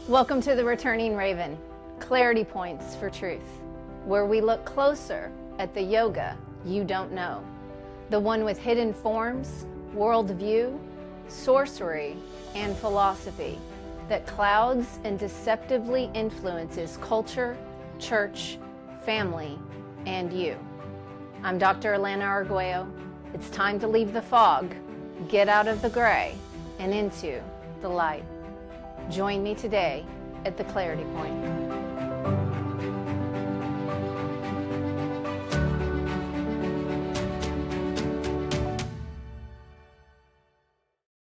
Welcome to the Returning Raven, Clarity Points for Truth, where we look closer at the yoga you don't know, the one with hidden forms, worldview, sorcery, and philosophy that clouds and deceptively influences culture, church, family, and you. I'm Dr. Alana Arguello. It's time to leave the fog, get out of the gray, and into the light. Join me today at the Clarity Point.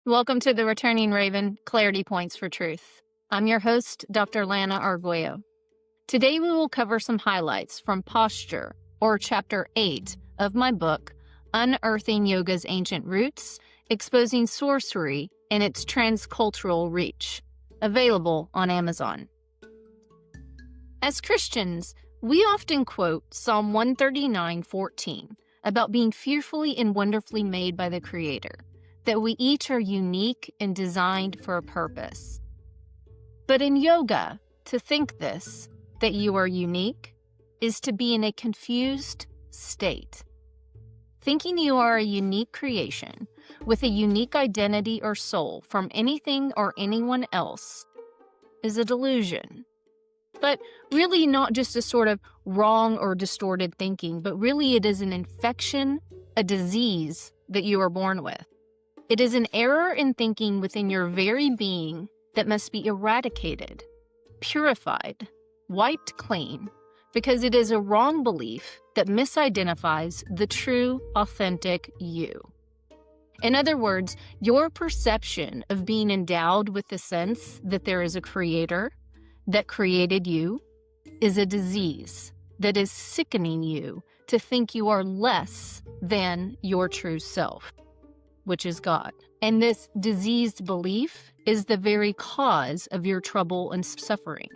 Welcome to the Returning Raven, Clarity Points for Truth. I'm your host, Dr. Alana Arguello. Today we will cover some highlights from Posture, or Chapter 8 of my book, Unearthing Yoga's Ancient Roots, Exposing Sorcery and its Transcultural Reach, available on Amazon. As Christians, we often quote Psalm 139:14 about being fearfully and wonderfully made by the Creator, that we each are unique and designed for a purpose. But in yoga, to think this, that you are unique, is to be in a confused state. Thinking you are a unique creation with a unique identity or soul from anything or anyone else is a delusion. But really not just a sort of wrong or distorted thinking, but really it is an infection, a disease that you are born with. It is an error in thinking within your very being that must be eradicated, purified, wiped clean, because it is a wrong belief that misidentifies the true, authentic you. In other words, your perception of being endowed with the sense that there is a creator that created you is a disease that is sickening you to think you are less than your true self, which is God. And this diseased belief is the very cause of your trouble and suffering.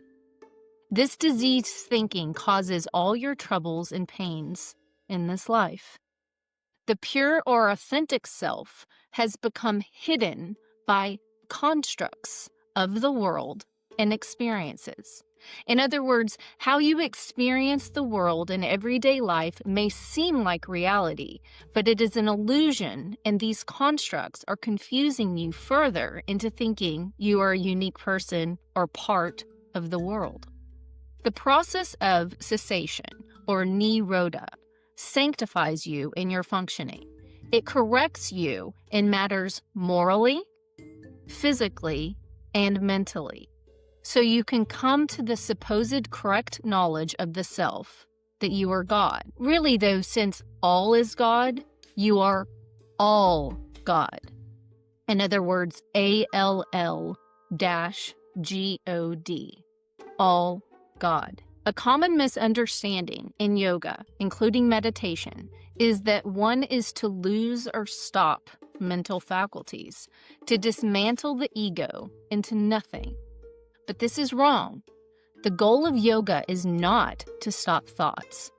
This diseased thinking causes all your troubles and pains in this life. The pure or authentic self has become hidden by constructs of the world and experiences. In other words, how you experience the world in everyday life may seem like reality, but it is an illusion, and these constructs are confusing you further into thinking you are a unique person or part of the world. The process of cessation, or nirodha, sanctifies you in your functioning. It corrects you in matters morally, physically, and mentally, so you can come to the supposed correct knowledge of the self, that you are God. Really though, since all is God, you are all God. In other words, ALL-GOD, all God. A common misunderstanding in yoga, including meditation, is that one is to lose or stop mental faculties, to dismantle the ego into nothing. But this is wrong. The goal of yoga is not to stop thoughts,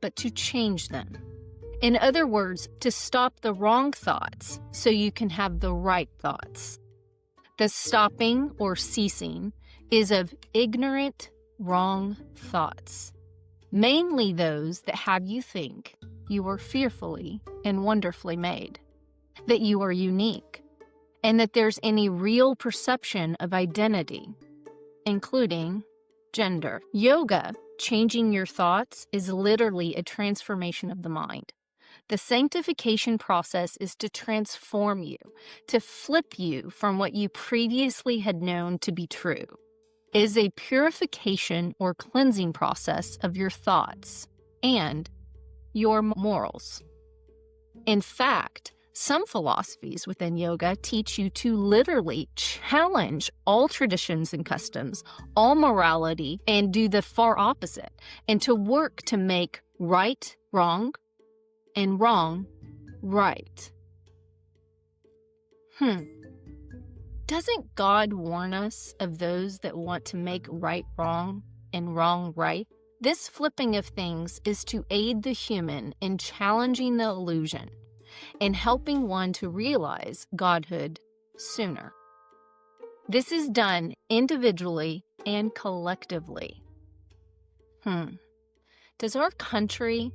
but to change them. In other words, to stop the wrong thoughts so you can have the right thoughts. The stopping or ceasing is of ignorant, wrong thoughts, mainly those that have you think you are fearfully and wonderfully made, that you are unique, and that there's any real perception of identity, including gender. Yoga, changing your thoughts, is literally a transformation of the mind. The sanctification process is to transform you, to flip you from what you previously had known to be true. It is a purification or cleansing process of your thoughts and your morals. In fact, some philosophies within yoga teach you to literally challenge all traditions and customs, all morality, and do the far opposite, and to work to make right wrong and wrong right. Doesn't God warn us of those that want to make right wrong and wrong right? This flipping of things is to aid the human in challenging the illusion and helping one to realize godhood sooner. This is done individually and collectively. Does our country,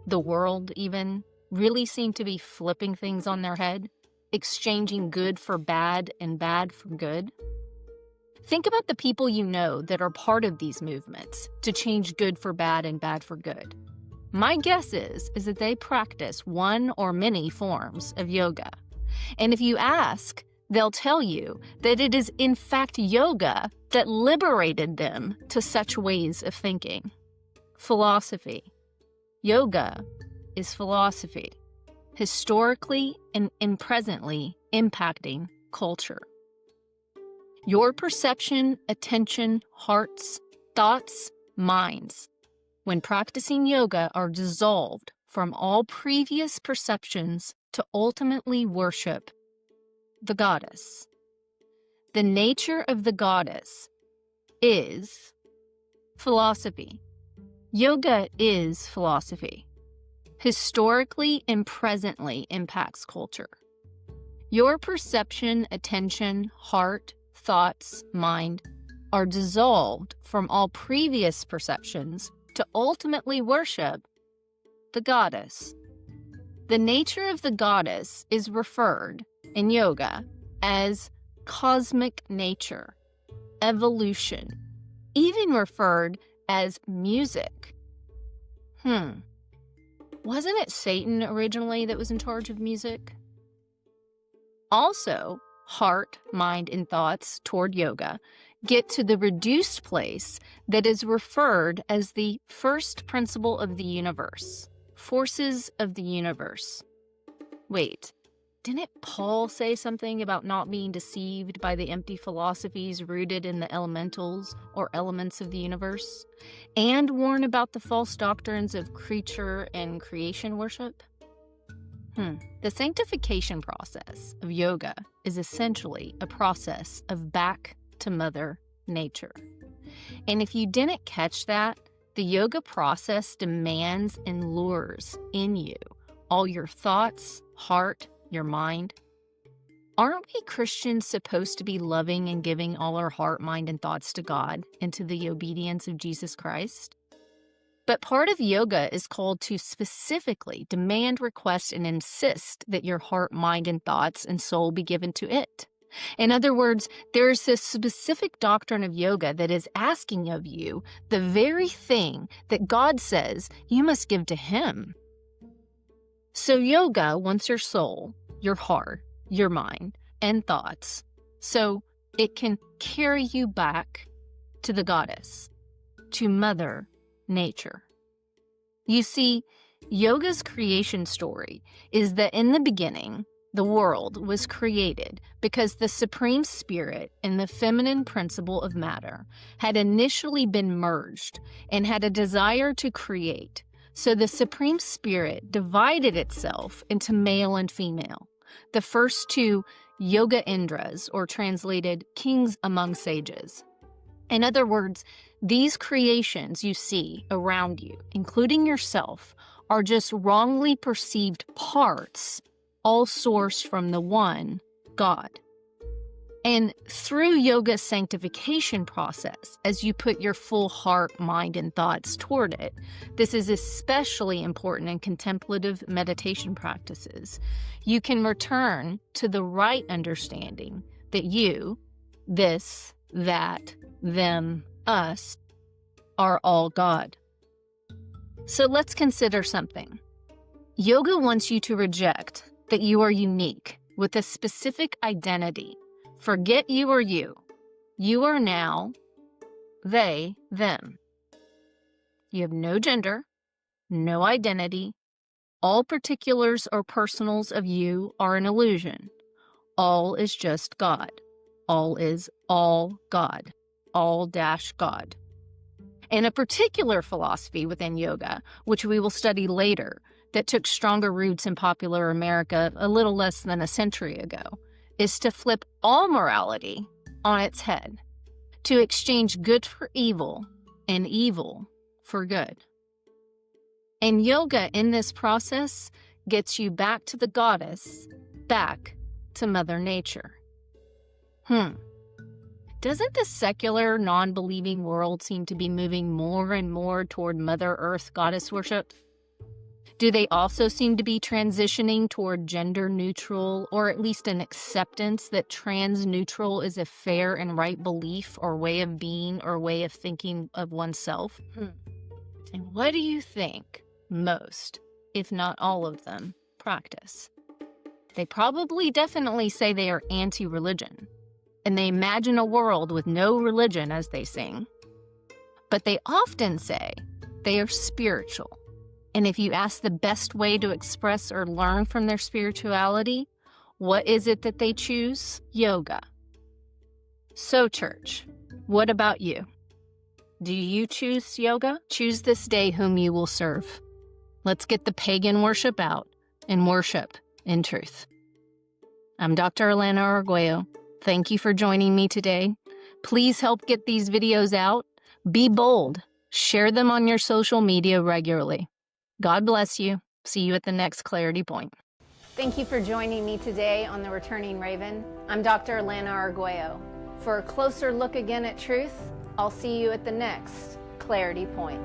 the world even, really seem to be flipping things on their head? Exchanging good for bad and bad for good? Think about the people you know that are part of these movements to change good for bad and bad for good. My guess is that they practice one or many forms of yoga. And if you ask, they'll tell you that it is in fact yoga that liberated them to such ways of thinking. Philosophy. Yoga is philosophy, historically and presently impacting culture. Your perception, attention, hearts, thoughts, minds, when practicing yoga, are dissolved from all previous perceptions to ultimately worship the goddess. The nature of the goddess is philosophy. Yoga is philosophy. Historically and presently impacts culture. Your perception, attention, heart, thoughts, mind are dissolved from all previous perceptions to ultimately worship the goddess. The nature of the goddess is referred in yoga as cosmic nature, evolution, even referred as music. Wasn't it Satan originally that was in charge of music? Also, heart, mind, and thoughts toward yoga get to the reduced place that is referred as the first principle of the universe, forces of the universe. Wait, didn't Paul say something about not being deceived by the empty philosophies rooted in the elementals or elements of the universe, and warn about the false doctrines of creature and creation worship? The sanctification process of yoga is essentially a process of back to Mother Nature. And if you didn't catch that, the yoga process demands and lures in you all your thoughts, heart, your mind. Aren't we Christians supposed to be loving and giving all our heart, mind, and thoughts to God and to the obedience of Jesus Christ? But part of yoga is called to specifically demand, request, and insist that your heart, mind, and thoughts and soul be given to it. In other words, there is this specific doctrine of yoga that is asking of you the very thing that God says you must give to Him. So yoga wants your soul, your heart, your mind, and thoughts, so it can carry you back to the goddess, to Mother Nature. You see, yoga's creation story is that in the beginning, the world was created because the Supreme Spirit and the feminine principle of matter had initially been merged and had a desire to create. So the Supreme Spirit divided itself into male and female, the first two yoga indras, or translated kings among sages. In other words, these creations you see around you, including yourself, are just wrongly perceived parts, all sourced from the one God. And through yoga's sanctification process, as you put your full heart, mind, and thoughts toward it, this is especially important in contemplative meditation practices. You can return to the right understanding that you, this, that, them, us, are all God. So let's consider something. Yoga wants you to reject that you are unique with a specific identity. Forget you or you. You are now they, them. You have no gender, no identity. All particulars or personals of you are an illusion. All is just God. All is all God. All-God. And a particular philosophy within yoga, which we will study later, that took stronger roots in popular America a little less than a century ago, is to flip all morality on its head, to exchange good for evil and evil for good. And yoga in this process gets you back to the goddess, back to Mother Nature. Doesn't the secular, non-believing world seem to be moving more and more toward Mother Earth goddess worship? Do they also seem to be transitioning toward gender neutral, or at least an acceptance that trans neutral is a fair and right belief or way of being or way of thinking of oneself? And what do you think most, if not all of them, practice? They probably definitely say they are anti-religion, and they imagine a world with no religion as they sing. But they often say they are spiritual. And if you ask the best way to express or learn from their spirituality, what is it that they choose? Yoga. So, church, what about you? Do you choose yoga? Choose this day whom you will serve. Let's get the pagan worship out and worship in truth. I'm Dr. Alana Arguello. Thank you for joining me today. Please help get these videos out. Be bold. Share them on your social media regularly. God bless you. See you at the next clarity point. Thank you for joining me today on The Returning Raven. I'm Dr. Alana Arguello. For a closer look again at truth, I'll see you at the next clarity point.